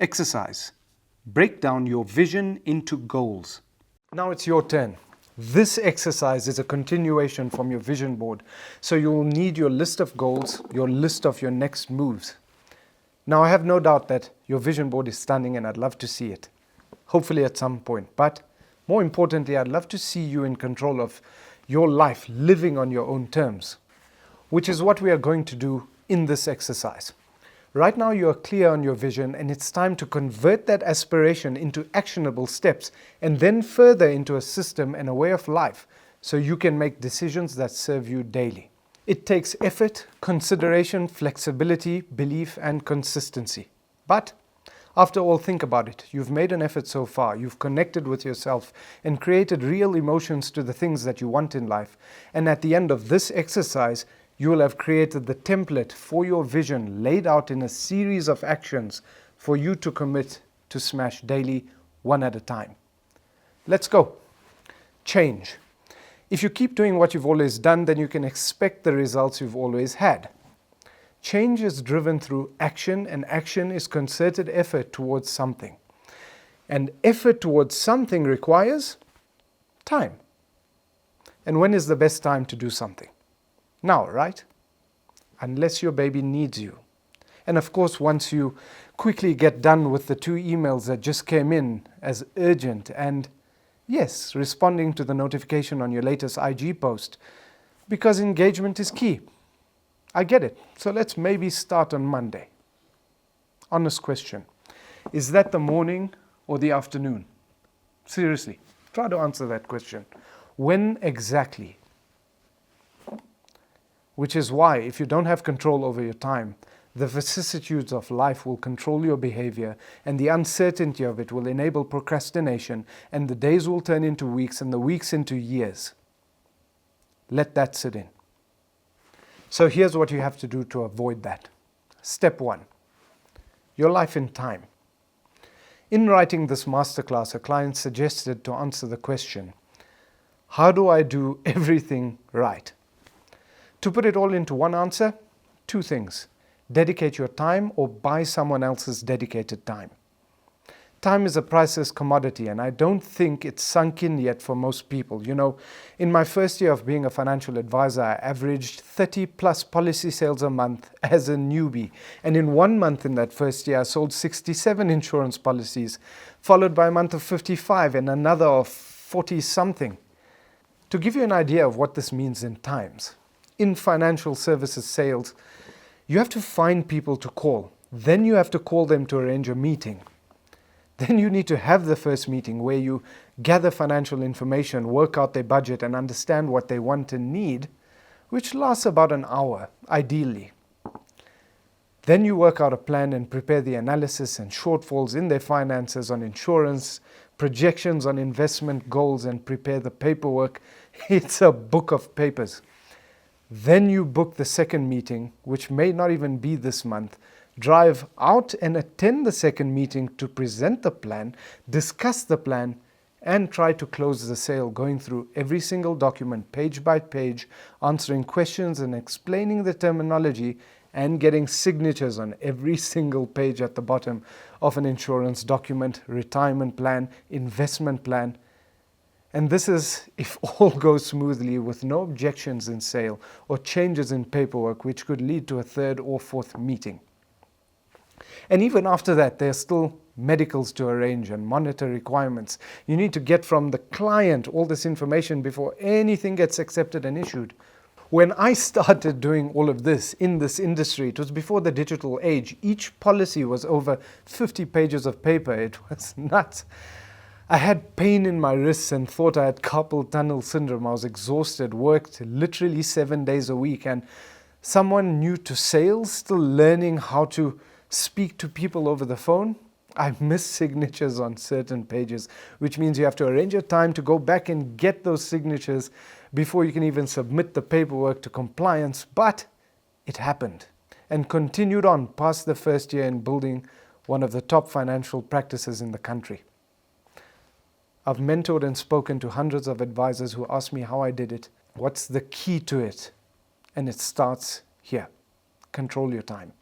Exercise. Break down your vision into goals. Now it's your turn. This exercise is a continuation from your vision board. So you'll need your list of goals, your list of your next moves. Now I have no doubt that your vision board is stunning and I'd love to see it. Hopefully at some point. But more importantly, I'd love to see you in control of your life, living on your own terms, which is what we are going to do in this exercise. Right now you are clear on your vision and it's time to convert that aspiration into actionable steps and then further into a system and a way of life so you can make decisions that serve you daily. It takes effort, consideration, flexibility, belief and consistency. But after all, think about it. You've made an effort so far. You've connected with yourself and created real emotions to the things that you want in life. And at the end of this exercise, you will have created the template for your vision laid out in a series of actions for you to commit to smash daily, one at a time. Let's go. Change. If you keep doing what you've always done, then you can expect the results you've always had. Change is driven through action, and action is concerted effort towards something. And effort towards something requires time. And when is the best time to do something? Now, right? Unless your baby needs you. And of course, once you quickly get done with the 2 emails that just came in as urgent and, yes, responding to the notification on your latest IG post, because engagement is key. I get it. So let's maybe start on Monday. Honest question. Is that the morning or the afternoon? Seriously, try to answer that question. When exactly? Which is why, if you don't have control over your time, the vicissitudes of life will control your behavior, and the uncertainty of it will enable procrastination, and the days will turn into weeks, and the weeks into years. Let that sit in. So here's what you have to do to avoid that. Step 1. Your life in time. In writing this masterclass, a client suggested to answer the question, how do I do everything right? To put it all into one answer, 2 things. Dedicate your time or buy someone else's dedicated time. Time is a priceless commodity, and I don't think it's sunk in yet for most people. You know, in my first year of being a financial advisor, I averaged 30 plus policy sales a month as a newbie. And in 1 month in that first year, I sold 67 insurance policies, followed by a month of 55 and another of 40 something. To give you an idea of what this means in times, in financial services sales, you have to find people to call. Then you have to call them to arrange a meeting. Then you need to have the first meeting where you gather financial information, work out their budget and understand what they want and need, which lasts about an hour, ideally. Then you work out a plan and prepare the analysis and shortfalls in their finances on insurance, projections on investment goals, and prepare the paperwork. It's a book of papers. Then you book the second meeting, which may not even be this month, drive out and attend the second meeting to present the plan, discuss the plan, and try to close the sale, going through every single document page by page, answering questions and explaining the terminology, and getting signatures on every single page at the bottom of an insurance document, retirement plan, investment plan. And this is if all goes smoothly with no objections in sale or changes in paperwork, which could lead to a 3rd or 4th meeting. And even after that, there are still medicals to arrange and monitor requirements. You need to get from the client all this information before anything gets accepted and issued. When I started doing all of this in this industry, it was before the digital age. Each policy was over 50 pages of paper. It was nuts. I had pain in my wrists and thought I had carpal tunnel syndrome. I was exhausted, worked literally 7 days a week, and someone new to sales, still learning how to speak to people over the phone. I miss signatures on certain pages, which means you have to arrange a time to go back and get those signatures before you can even submit the paperwork to compliance. But it happened and continued on past the first year in building one of the top financial practices in the country. I've mentored and spoken to hundreds of advisors who ask me how I did it, what's the key to it, and it starts here. Control your time.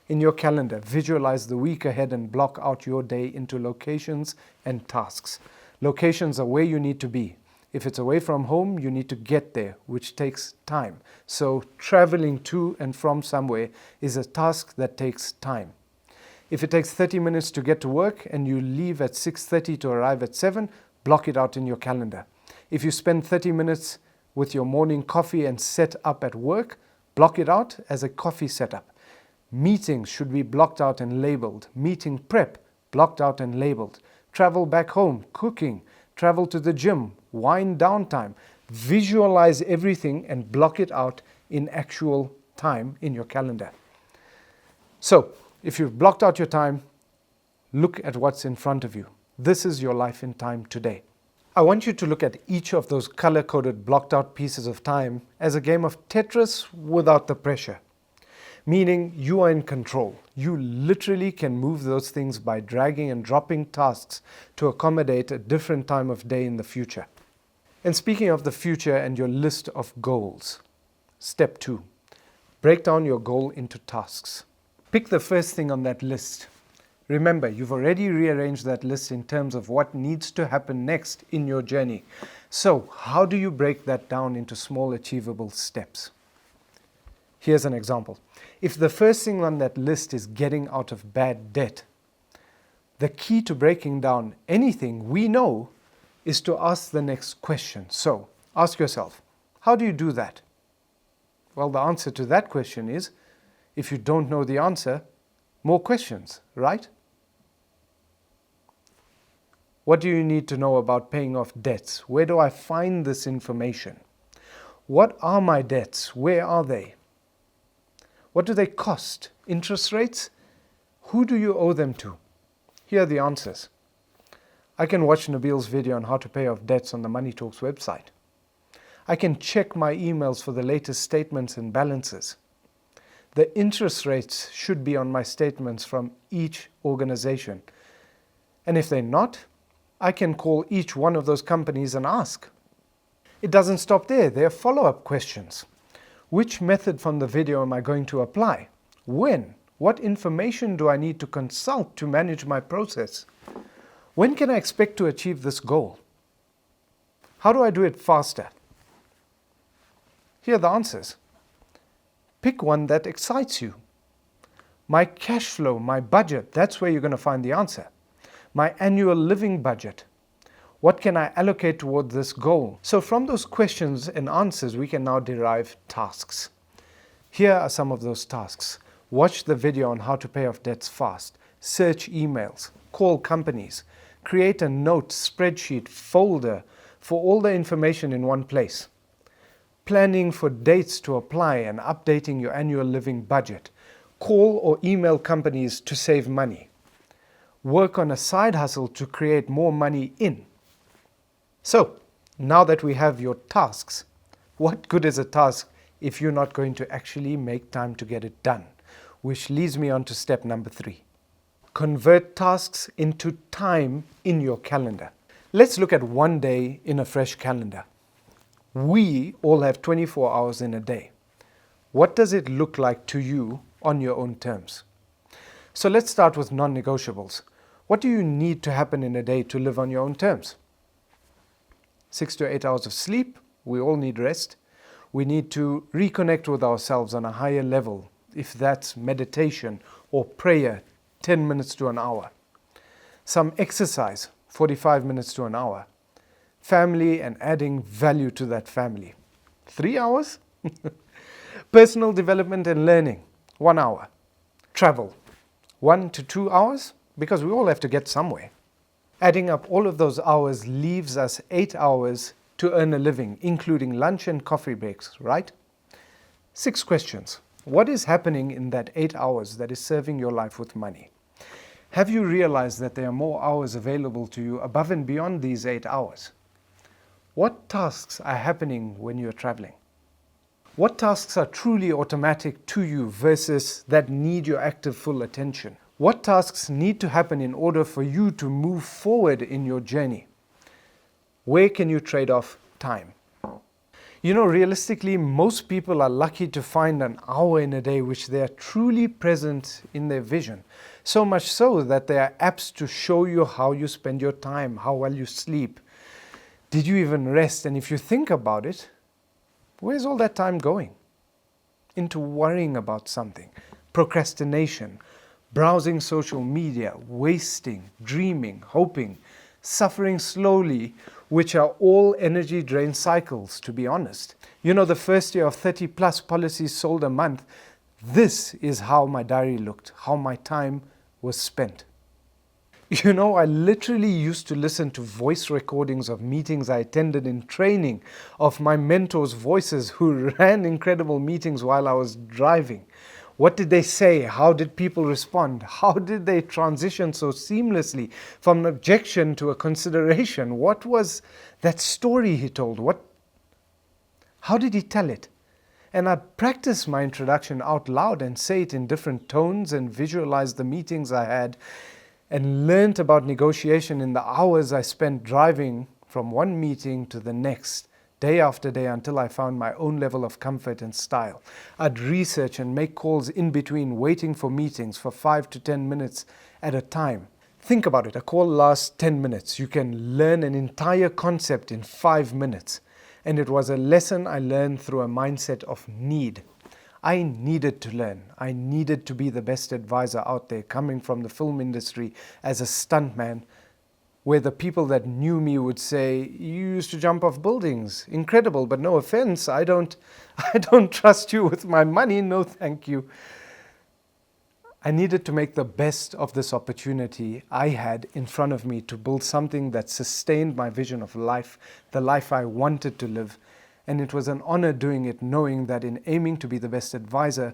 In your calendar, visualize the week ahead and block out your day into locations and tasks. Locations are where you need to be. If it's away from home, you need to get there, which takes time. So traveling to and from somewhere is a task that takes time. If it takes 30 minutes to get to work and you leave at 6:30 to arrive at 7, block it out in your calendar. If you spend 30 minutes with your morning coffee and set up at work, block it out as a coffee setup. Meetings should be blocked out and labeled. Meeting prep, blocked out and labeled. Travel back home, cooking, travel to the gym, wind down time. Visualize everything and block it out in actual time in your calendar. So, if you've blocked out your time, look at what's in front of you. This is your life in time today. I want you to look at each of those color-coded blocked out pieces of time as a game of Tetris without the pressure. Meaning you are in control. You literally can move those things by dragging and dropping tasks to accommodate a different time of day in the future. And speaking of the future and your list of goals, step 2, break down your goal into tasks. Pick the first thing on that list. Remember, you've already rearranged that list in terms of what needs to happen next in your journey. So, how do you break that down into small, achievable steps? Here's an example. If the first thing on that list is getting out of bad debt, the key to breaking down anything we know is to ask the next question. So, ask yourself, how do you do that? Well, the answer to that question is, if you don't know the answer, more questions, right? What do you need to know about paying off debts? Where do I find this information? What are my debts? Where are they? What do they cost? Interest rates? Who do you owe them to? Here are the answers. I can watch Nabil's video on how to pay off debts on the Money Talks website. I can check my emails for the latest statements and balances. The interest rates should be on my statements from each organization. And if they're not, I can call each one of those companies and ask. It doesn't stop there. There are follow-up questions. Which method from the video am I going to apply? When? What information do I need to consult to manage my process? When can I expect to achieve this goal? How do I do it faster? Here are the answers. Pick one that excites you. My cash flow, my budget, that's where you're going to find the answer. My annual living budget. What can I allocate toward this goal? So from those questions and answers, we can now derive tasks. Here are some of those tasks. Watch the video on how to pay off debts fast. Search emails. Call companies. Create a note, spreadsheet, folder for all the information in one place. Planning for dates to apply and updating your annual living budget. Call or email companies to save money. Work on a side hustle to create more money in. So, now that we have your tasks, what good is a task if you're not going to actually make time to get it done? Which leads me on to step number 3. Convert tasks into time in your calendar. Let's look at one day in a fresh calendar. We all have 24 hours in a day. What does it look like to you on your own terms? So let's start with non-negotiables. What do you need to happen in a day to live on your own terms? 6 to 8 hours of sleep. We all need rest. We need to reconnect with ourselves on a higher level, if that's meditation or prayer, 10 minutes to an hour. Some exercise, 45 minutes to an hour. Family and adding value to that family. 3 hours? Personal development and learning, 1 hour. Travel, 1 to 2 hours, because we all have to get somewhere. Adding up all of those hours leaves us 8 hours to earn a living, including lunch and coffee breaks, right? 6 questions. What is happening in that 8 hours that is serving your life with money? Have you realized that there are more hours available to you above and beyond these 8 hours? What tasks are happening when you're traveling? What tasks are truly automatic to you versus that need your active full attention? What tasks need to happen in order for you to move forward in your journey? Where can you trade off time? Realistically, most people are lucky to find an hour in a day which they are truly present in their vision. So much so that there are apps to show you how you spend your time, how well you sleep. Did you even rest? And if you think about it, where's all that time going? Into worrying about something, procrastination, browsing social media, wasting, dreaming, hoping, suffering slowly, which are all energy drain cycles, to be honest. The first year of 30 plus policies sold a month, this is how my diary looked, how my time was spent. I literally used to listen to voice recordings of meetings I attended in training, of my mentors' voices who ran incredible meetings while I was driving. What did they say? How did people respond? How did they transition so seamlessly from an objection to a consideration? What was that story he told? How did he tell it? And I'd practice my introduction out loud and say it in different tones and visualize the meetings I had, and learned about negotiation in the hours I spent driving from one meeting to the next, day after day, until I found my own level of comfort and style. I'd research and make calls in between, waiting for meetings for 5 to 10 minutes at a time. Think about it, a call lasts 10 minutes. You can learn an entire concept in 5 minutes. And it was a lesson I learned through a mindset of need. I needed to learn. I needed to be the best advisor out there, coming from the film industry as a stuntman, where the people that knew me would say, "You used to jump off buildings. Incredible, but no offense, I don't trust you with my money. No, thank you." I needed to make the best of this opportunity I had in front of me to build something that sustained my vision of life, the life I wanted to live. And it was an honor doing it, knowing that in aiming to be the best advisor,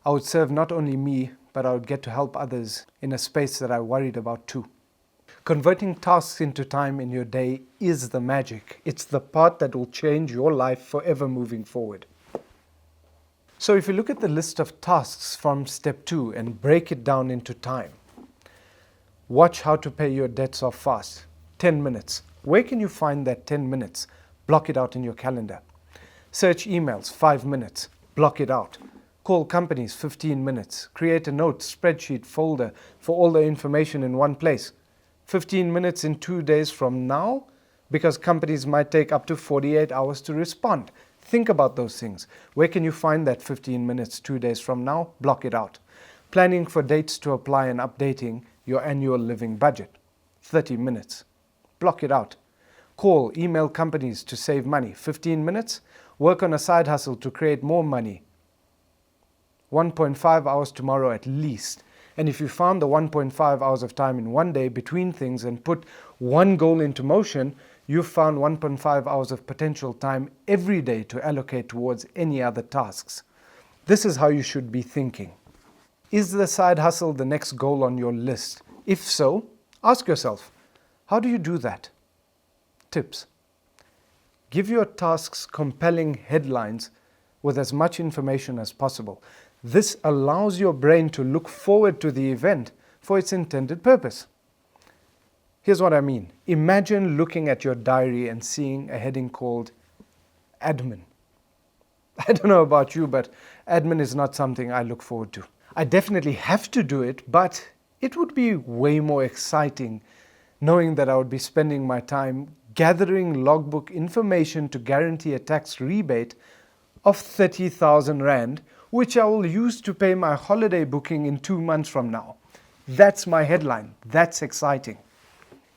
I would serve not only me, but I would get to help others in a space that I worried about too. Converting tasks into time in your day is the magic. It's the part that will change your life forever moving forward. So if you look at the list of tasks from step 2 and break it down into time, watch how to pay your debts off fast. 10 minutes. Where can you find that 10 minutes? Block it out in your calendar. Search emails, 5 minutes. Block it out. Call companies, 15 minutes. Create a note, spreadsheet, folder for all the information in one place. 15 minutes in 2 days from now, because companies might take up to 48 hours to respond. Think about those things. Where can you find that 15 minutes 2 days from now? Block it out. Planning for dates to apply and updating your annual living budget. 30 minutes. Block it out. Call, email companies to save money. 15 minutes. Work on a side hustle to create more money. 1.5 hours tomorrow at least. And if you found the 1.5 hours of time in one day between things and put one goal into motion, you've found 1.5 hours of potential time every day to allocate towards any other tasks. This is how you should be thinking. Is the side hustle the next goal on your list? If so, ask yourself, how do you do that? Tips. Give your tasks compelling headlines with as much information as possible. This allows your brain to look forward to the event for its intended purpose. Here's what I mean. Imagine looking at your diary and seeing a heading called admin. I don't know about you, but admin is not something I look forward to. I definitely have to do it, but it would be way more exciting knowing that I would be spending my time gathering logbook information to guarantee a tax rebate of 30,000 Rand, which I will use to pay my holiday booking in 2 months from now. That's my headline. That's exciting.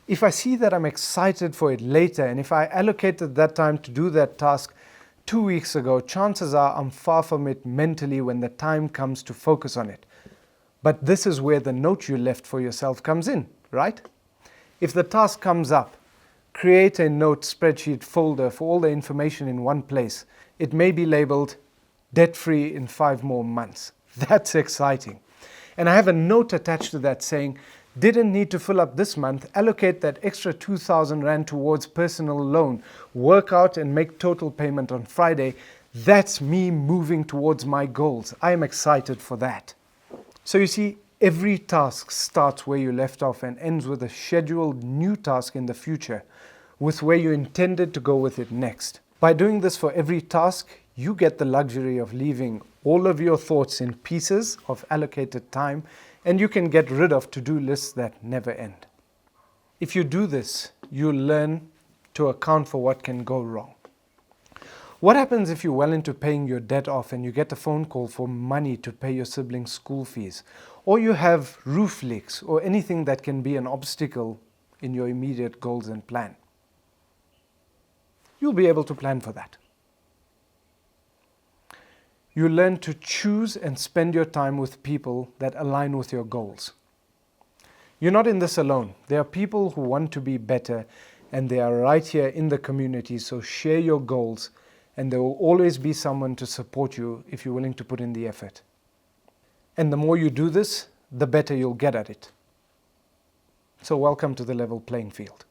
If I see that I'm excited for it later, and if I allocated that time to do that task 2 weeks ago, chances are I'm far from it mentally when the time comes to focus on it. But this is where the note you left for yourself comes in, right? If the task comes up, create a note spreadsheet folder for all the information in one place. It may be labeled debt-free in 5 more months. That's exciting. And I have a note attached to that saying, didn't need to fill up this month, allocate that extra 2,000 Rand towards personal loan, work out and make total payment on Friday. That's me moving towards my goals. I am excited for that. So you see, every task starts where you left off and ends with a scheduled new task in the future, with where you intended to go with it next. By doing this for every task, you get the luxury of leaving all of your thoughts in pieces of allocated time, and you can get rid of to-do lists that never end. If you do this, you'll learn to account for what can go wrong. What happens if you're well into paying your debt off and you get a phone call for money to pay your siblings' school fees? Or you have roof leaks or anything that can be an obstacle in your immediate goals and plan? You'll be able to plan for that. You learn to choose and spend your time with people that align with your goals. You're not in this alone. There are people who want to be better, and they are right here in the community, so share your goals, and there will always be someone to support you if you're willing to put in the effort. And the more you do this, the better you'll get at it. So welcome to the level playing field.